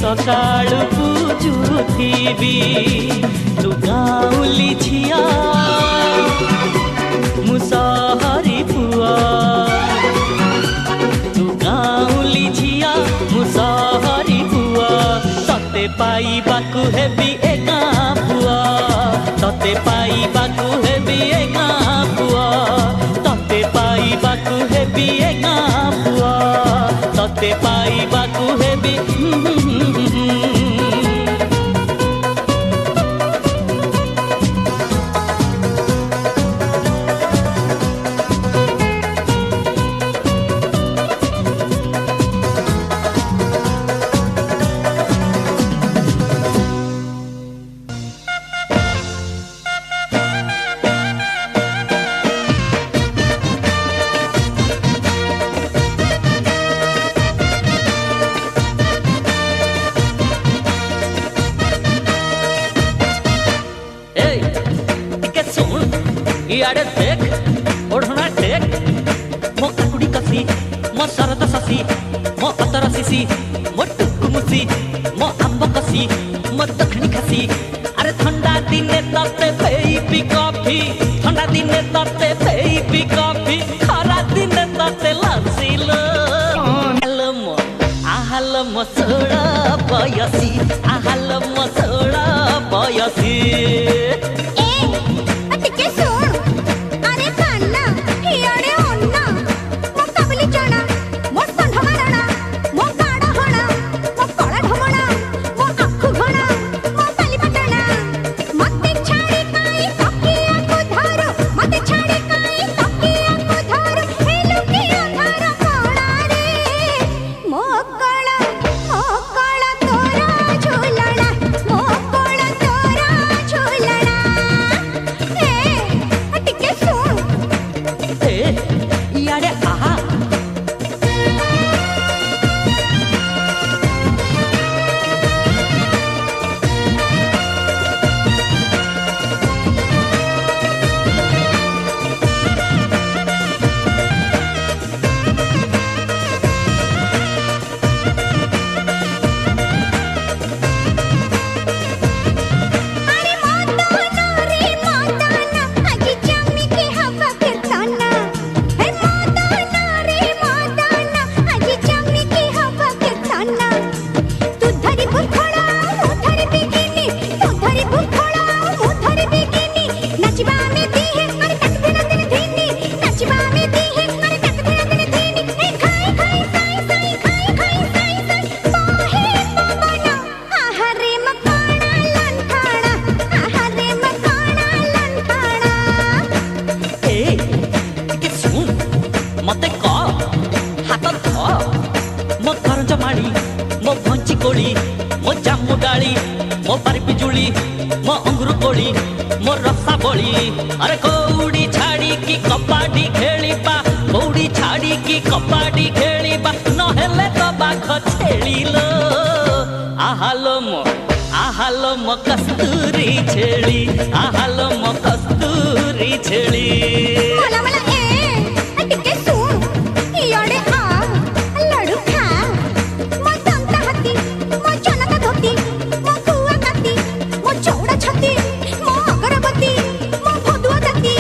सकाळु पूजुथिबी तू गाउली झिया मु सहरी पुआ तू गाउली तते पाइबाकु हेबी ए गाँ पुआ तते पाइबाकु हेबी ए गाँ पुआ तते पाइबाकु हेबी ए गाँ पुआ तते पाइबाकु हेबी इआड़े देख ओढ़ना टेक मो काकुड़ी कसी मो शरद शशि मो अतर शिशि मो टुकुमुसी मो आंब कसी मो दक्षिणी खासी अरे ठंडा दिने तते बेबी कॉफी ठंडा दिने तते बेबी कॉफी खरा दिने तते लसीलो आहल मो सोड़ा बयसी आहल मो सोड़ा बयसी अरे कौड़ी छाड़ी की कबाडी खेलिबा कौड़ी छाड़ी की कबाडी खेलिबा नहेले तो बाघ छेड़िलो आहालो मो कस्तूरी छेड़ी आहालो मो कस्तूरी छेड़ी मला मला ए टिके सुन इयाडे आ लडू खा मो तंता हाती मो चनका धोती मो कुआ काती मो चौड़ा छाती मो अगरबत्ती मो भदुआ जाती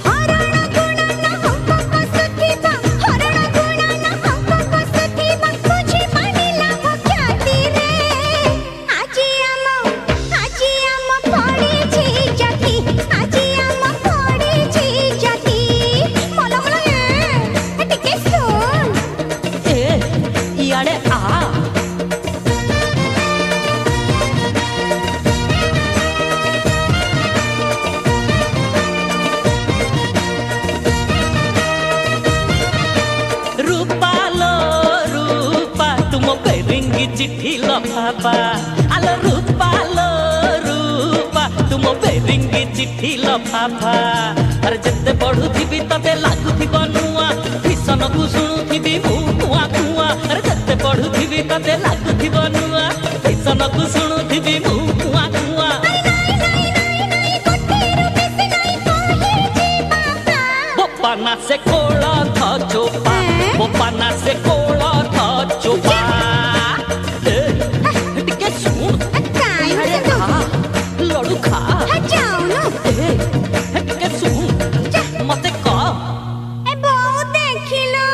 हरण गुण न हमको कसुथीबा हरण गुण न हमको कसुथीबा तुझी मानिला हो ख्याति रे आजी आम पड़ी छी जाती आजी आम पड़ी छी जाती मला मला ए टिके सुन ए इयाडे आ चिट्ठी लफाफा आलो रूपा तुम बेरिंगी चिट्ठी लफाफा अरे जिते पढ़ुथिबी तते लागुथिबो नुआ भीषण को शुणुथिबी मु कुआ कुआ अरे जिते पढ़ुथिबी तते लागुथिबो नुआ भीषण को शुणुथिबी मु कुआ कुआ बोपाना से कोलथ चोपा बोपाना से कोलथ चोपा लड़ू खा जाओ ना के सुन मते कह ए बहु देखिलो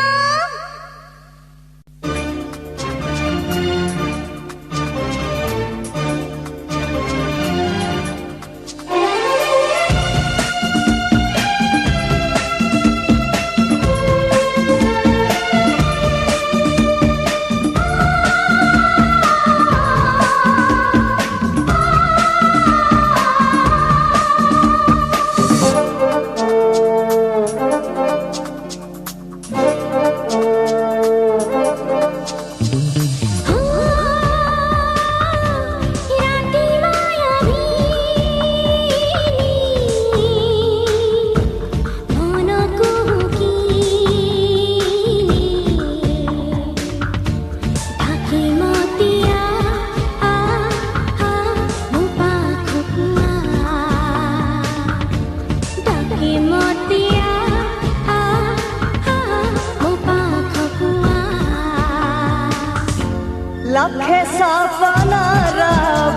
लखे सपनार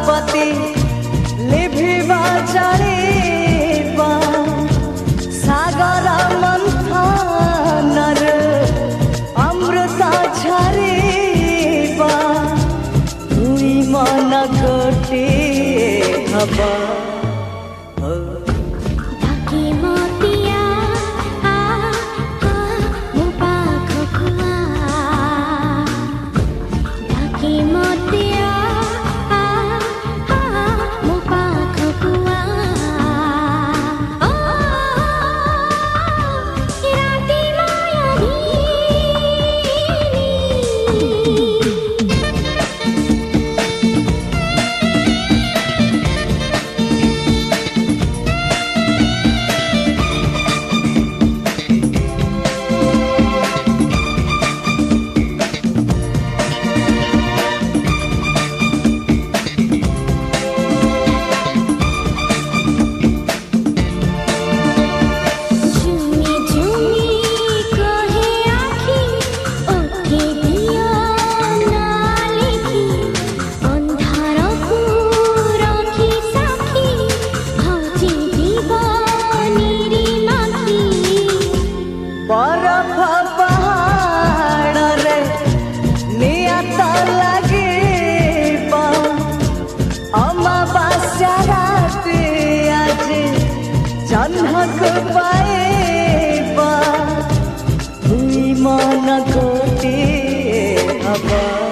बती लिभिबा जानिबा सागर मंथनर अमृत झरिबा दुई मन गोटे हबा बरफ पहाड़ रे नियत लगे अमावास्या रात आज जन्मक पाए दुई मन गोटे हबा।